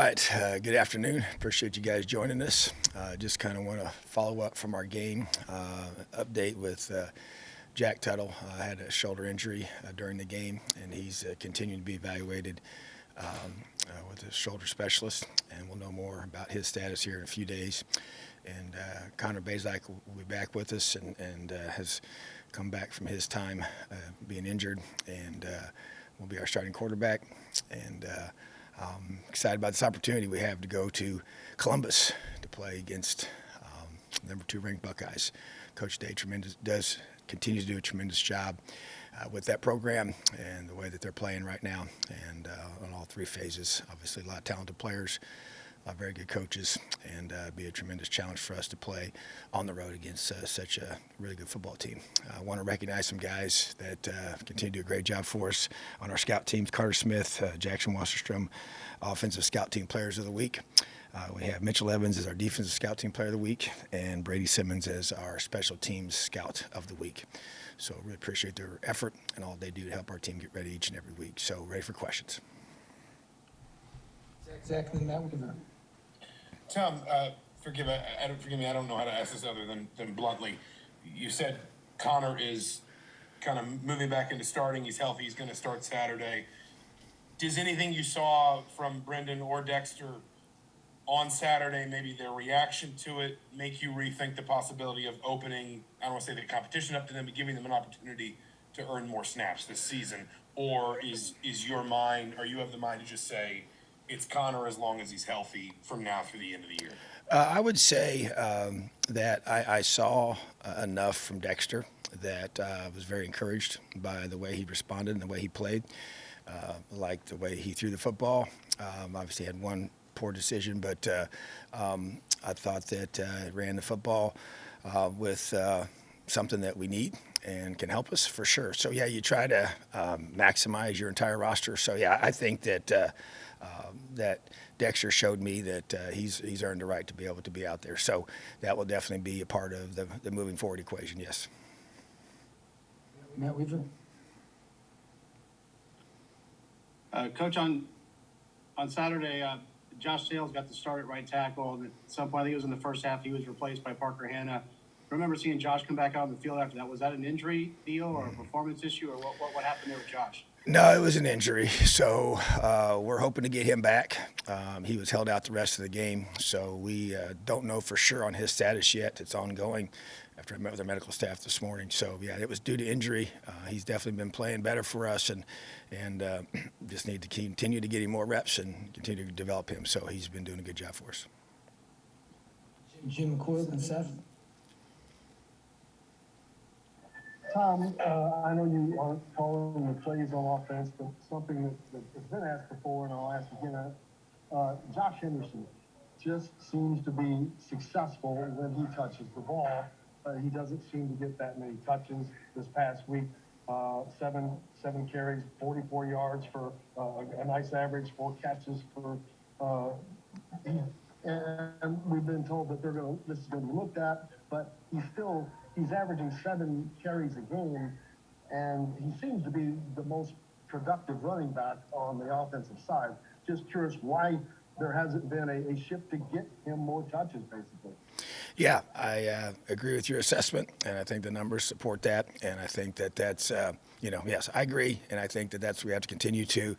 right. Good afternoon. Appreciate you guys joining us. Just kind of want to follow up from our game update with Jack Tuttle. Had a shoulder injury during the game, and he's continuing to be evaluated with a shoulder specialist, and we'll know more about his status here in a few days. And Connor Bazak will be back with us and has come back from his time being injured and will be our starting quarterback. And excited about this opportunity we have to go to Columbus to play against number 2 ranked Buckeyes. Coach Day continues to do a tremendous job with that program and the way that they're playing right now, and on all 3 phases. Obviously, a lot of talented players, very good coaches, and be a tremendous challenge for us to play on the road against such a really good football team. I want to recognize some guys that continue to do a great job for us on our scout teams. Carter Smith, Jackson Wasserstrom, Offensive Scout Team Players of the Week. We have Mitchell Evans as our Defensive Scout Team Player of the Week, and Brady Simmons as our Special Teams Scout of the Week. So really appreciate their effort and all they do to help our team get ready each and every week. So ready for questions. Zach, then Matt, we can. Tom, forgive me. I don't know how to ask this other than bluntly. You said Connor is kind of moving back into starting. He's healthy. He's going to start Saturday. Does anything you saw from Brendan or Dexter on Saturday, maybe their reaction to it, make you rethink the possibility of opening, I don't want to say the competition up to them, but giving them an opportunity to earn more snaps this season? Or is your mind, or you have the mind to just say, it's Connor as long as he's healthy from now through the end of the year? I would say that I saw enough from Dexter that I was very encouraged by the way he responded and the way he played. Like the way he threw the football. Obviously had one poor decision, but I thought that ran the football with something that we need and can help us for sure. So yeah, you try to maximize your entire roster. So yeah, I think that that Dexter showed me that he's earned the right to be able to be out there. So that will definitely be a part of the moving forward equation. Yes. Matt Weaver. Coach, on Saturday, Josh Sales got the start at right tackle, and at some point, I think it was in the first half, he was replaced by Parker Hanna. I remember seeing Josh come back out on the field after that. Was that an injury deal or a performance issue, or what happened there with Josh? No, it was an injury. So we're hoping to get him back. He was held out the rest of the game, so we don't know for sure on his status yet. It's ongoing after I met with our medical staff this morning. So, yeah, it was due to injury. He's definitely been playing better for us, and just need to continue to get him more reps and continue to develop him. So he's been doing a good job for us. Jim McCoy and Seth. Tom, I know you aren't calling the plays on offense, but something that has been asked before, and I'll ask again. Josh Henderson just seems to be successful when he touches the ball. He doesn't seem to get that many touches this past week. Seven carries, 44 yards for a nice average, 4 catches for. And we've been told that this is going to be looked at, but he's averaging 7 carries a game, and he seems to be the most productive running back on the offensive side. Just curious why there hasn't been a shift to get him more touches, basically. Yeah, I agree with your assessment, and I think the numbers support that. And I think that that's, yes, I agree. And I think that we have to continue to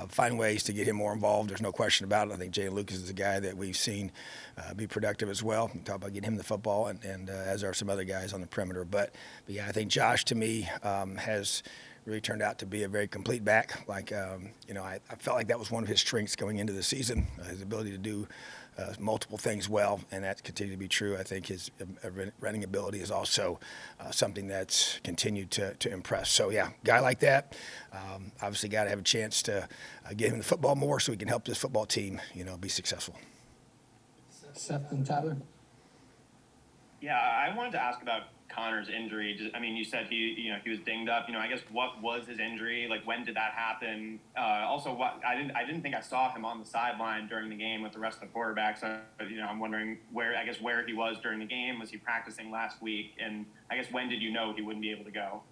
find ways to get him more involved. There's no question about it. I think Jay Lucas is a guy that we've seen be productive as well. We talk about getting him the football, and as are some other guys on the perimeter. But yeah, I think Josh, to me, has really turned out to be a very complete back. Like, I felt like that was one of his strengths going into the season, his ability to do multiple things well, and that's continued to be true. I think his running ability is also something that's continued to impress. So, yeah, guy like that, obviously got to have a chance to get him the football more so he can help this football team, be successful. Seth and Tyler. Yeah, I wanted to ask about Connor's injury. I mean, you said he was dinged up. I guess what was his injury? Like, when did that happen? Also, I didn't think I saw him on the sideline during the game with the rest of the quarterbacks. So, I'm wondering where he was during the game. Was he practicing last week? And I guess when did you know he wouldn't be able to go?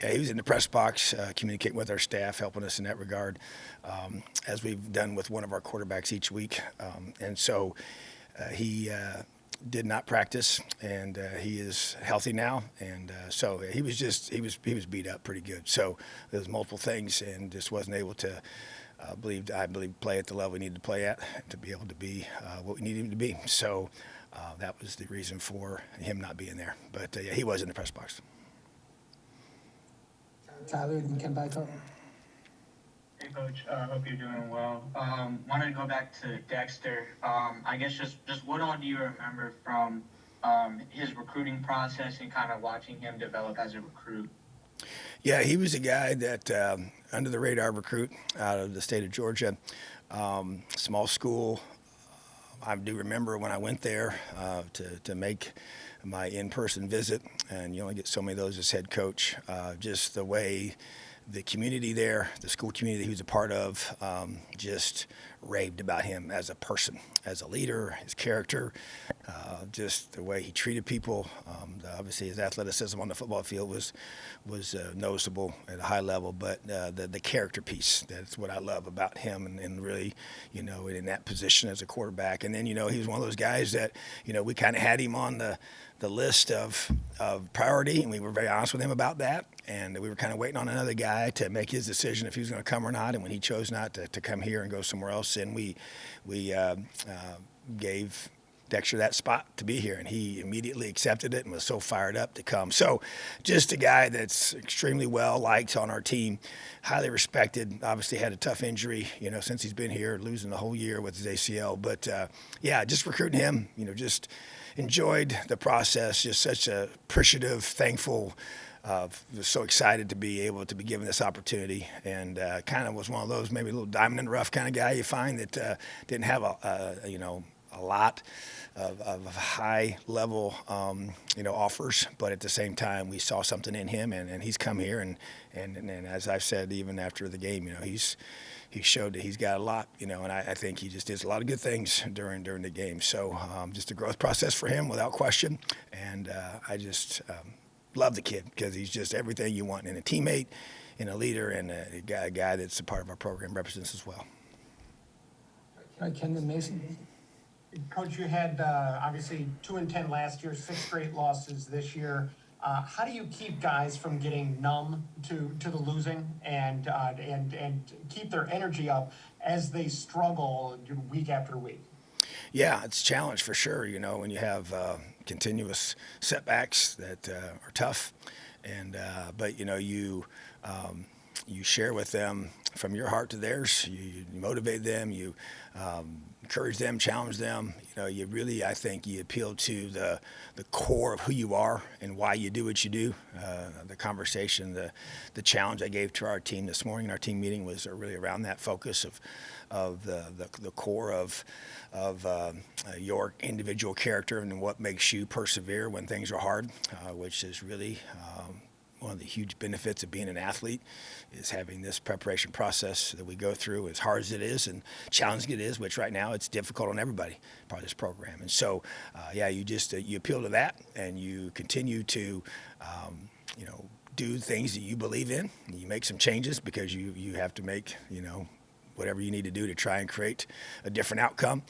Yeah, he was in the press box, communicating with our staff, helping us in that regard, as we've done with one of our quarterbacks each week. And so he did not practice, and he is healthy now. And so he was beat up pretty good. So there's multiple things, and just wasn't able to. I believe play at the level we needed to play at to be able to be what we needed him to be. So that was the reason for him not being there. But yeah, he was in the press box. Tyler and Ken Byco. Hey, Coach. Hope you're doing well. Wanted to go back to Dexter. I guess just what all do you remember from his recruiting process and kind of watching him develop as a recruit? Yeah, he was a guy that under the radar recruit out of the state of Georgia, small school. I do remember when I went there to make my in-person visit, and you only get so many of those as head coach. Just the way the community there, the school community he was a part of, just raved about him as a person, as a leader, his character, just the way he treated people. Obviously, his athleticism on the football field was noticeable at a high level, but the character piece, that's what I love about him, and really, in that position as a quarterback. And then, he was one of those guys that, we kind of had him on the list of priority, and we were very honest with him about that. And we were kind of waiting on another guy to make his decision if he was going to come or not. And when he chose not to come here and go somewhere else, then we gave Dexter that spot to be here, and he immediately accepted it and was so fired up to come. So just a guy that's extremely well liked on our team, highly respected. Obviously had a tough injury, since he's been here, losing the whole year with his ACL. But yeah, just recruiting him, just enjoyed the process. Just such a appreciative, thankful. Was so excited to be able to be given this opportunity, and kind of was one of those maybe a little diamond in the rough kind of guy you find that didn't have a lot of high level offers, but at the same time we saw something in him, and he's come here and as I've said even after the game, he showed that he's got a lot, and I think he just did a lot of good things during the game. So just a growth process for him without question, and I just love the kid because he's just everything you want in a teammate, in a leader, and a guy that's a part of our program, represents as well. All right, Kendon Mason. Coach, you had obviously 2-10 last year, 6 straight losses this year. How do you keep guys from getting numb to the losing and keep their energy up as they struggle week after week? Yeah, it's a challenge for sure. When you have continuous setbacks that are tough, and but you share with them from your heart to theirs. You motivate them. You encourage them, challenge them. You really, I think, you appeal to the core of who you are and why you do what you do. The conversation, the challenge I gave to our team this morning in our team meeting was really around that focus of the core of your individual character and what makes you persevere when things are hard, which is really one of the huge benefits of being an athlete, is having this preparation process that we go through, as hard as it is and challenging it is, which right now it's difficult on everybody, part of this program. And so, yeah, you just you appeal to that, and you continue to, do things that you believe in. And you make some changes because you have to make, whatever you need to do to try and create a different outcome.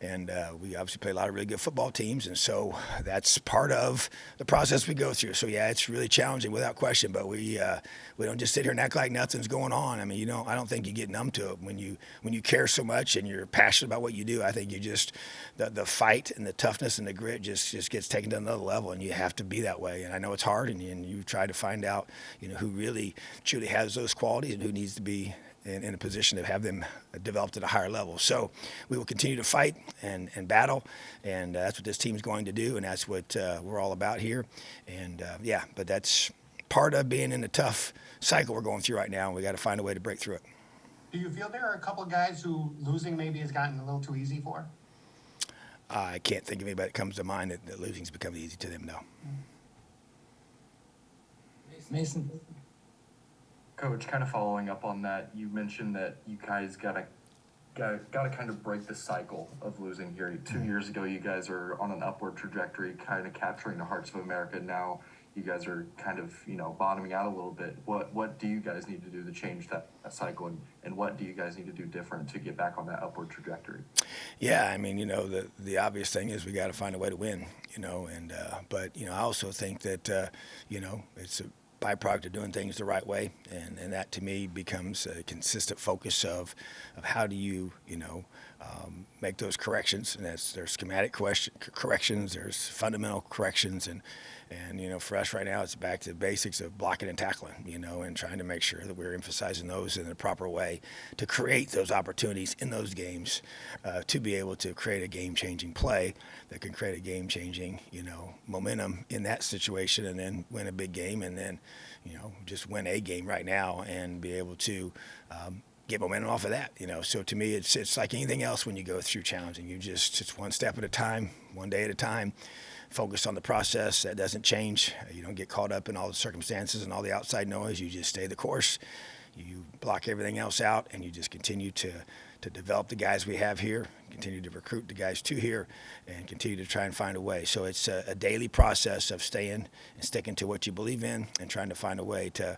And we obviously play a lot of really good football teams, and so that's part of the process we go through. So yeah, it's really challenging without question, but we don't just sit here and act like nothing's going on. I mean, I don't think you get numb to it when you care so much and you're passionate about what you do. I think you just the fight and the toughness and the grit just gets taken to another level, and you have to be that way. And I know it's hard, and you try to find out who really truly has those qualities and who needs to be in a position to have them developed at a higher level. So we will continue to fight and battle, and that's what this team is going to do, and that's what we're all about here. And yeah, but that's part of being in the tough cycle we're going through right now, and we got to find a way to break through it. Do you feel there are a couple of guys who losing maybe has gotten a little too easy for? I can't think of anybody that comes to mind that losing's become easy to them, no. Mason. Coach, kind of following up on that, you mentioned that you guys gotta kind of break the cycle of losing here. 2 years ago, you guys are on an upward trajectory, kind of capturing the hearts of America. Now you guys are kind of, bottoming out a little bit. What do you guys need to do to change that cycle, and what do you guys need to do different to get back on that upward trajectory? Yeah, I mean, the obvious thing is we got to find a way to win, but I also think that, it's a byproduct of doing things the right way, and that to me becomes a consistent focus of how do you, make those corrections, and there's schematic corrections, there's fundamental corrections, and for us right now, it's back to the basics of blocking and tackling, and trying to make sure that we're emphasizing those in the proper way to create those opportunities in those games, to be able to create a game-changing play that can create a game-changing, momentum in that situation, and then win a big game, and then, just win a game right now and be able to get momentum off of that. So to me, it's like anything else when you go through challenging. It's one step at a time, one day at a time. Focus on the process. That doesn't change. You don't get caught up in all the circumstances and all the outside noise. You just stay the course. You block everything else out, and you just continue to develop the guys we have here, continue to recruit the guys to here, and continue to try and find a way. So it's a daily process of staying and sticking to what you believe in and trying to find a way to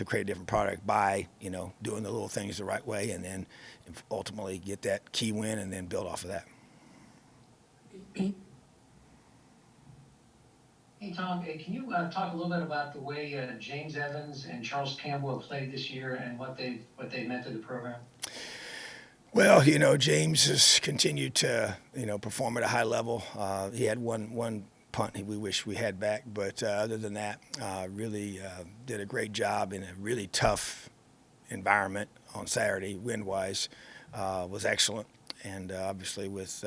create a different product by, doing the little things the right way, and then ultimately get that key win and then build off of that. Hey, Tom, can you talk a little bit about the way James Evans and Charles Campbell have played this year and what they've meant to the program? Well, James has continued to, perform at a high level. He had one punt we wish we had back, but other than that, really did a great job in a really tough environment on Saturday, wind-wise, was excellent. And obviously with,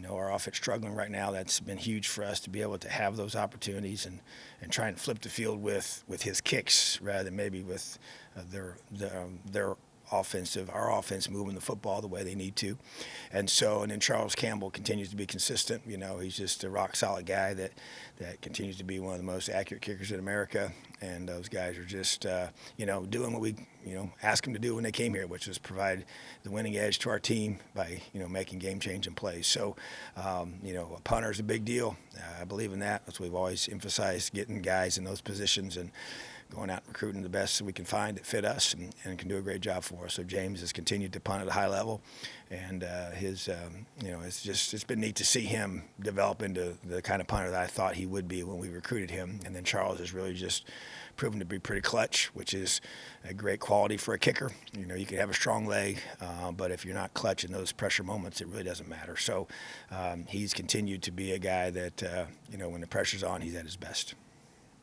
our offense struggling right now, that's been huge for us to be able to have those opportunities and try and flip the field with his kicks rather than maybe with their our offense moving the football the way they need to. And then Charles Campbell continues to be consistent. He's just a rock solid guy that continues to be one of the most accurate kickers in America. And those guys are just, doing what we, asked them to do when they came here, which is provide the winning edge to our team by, making game-changing plays. So, a punter is a big deal. I believe in that. That's what we've always emphasized, getting guys in those positions and going out and recruiting the best that we can find that fit us and can do a great job for us. So James has continued to punt at a high level, and it's been neat to see him develop into the kind of punter that I thought he would be when we recruited him. And then Charles has really just proven to be pretty clutch, which is a great quality for a kicker. You can have a strong leg, but if you're not clutch in those pressure moments, it really doesn't matter. So he's continued to be a guy that, when the pressure's on, he's at his best.